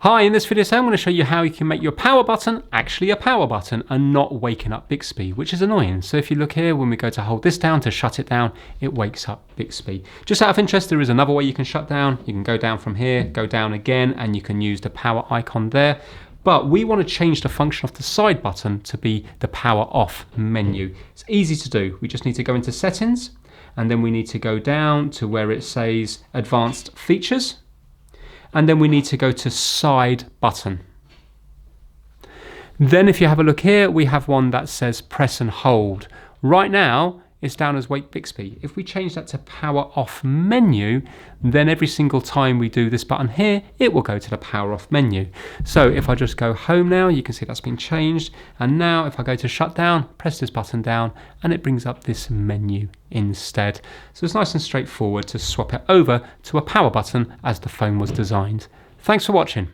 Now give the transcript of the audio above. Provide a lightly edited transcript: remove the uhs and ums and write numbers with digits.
Hi, in this video I'm going to show you how you can make your power button actually a power button and not waking up Bixby, which is annoying. So if you look here, when we go to hold this down to shut it down, it wakes up Bixby. Just out of interest, there is another way you can shut down. You can go down from here, go down again, and you can use the power icon there. But we want to change the function of the side button to be the power off menu. It's easy to do. We just need to go into settings, and then we need to go down to where it says advanced features. And then we need to go to side button. Then if you have a look here, we have one that says press and hold. Right now, it's down as wake Bixby. If we change that to power off menu, then every single time we do this button here, it will go to the power off menu. So if I just go home now, you can see that's been changed. And now if I go to shut down, press this button down, and it brings up this menu instead. So it's nice and straightforward to swap it over to a power button as the phone was designed. Thanks for watching.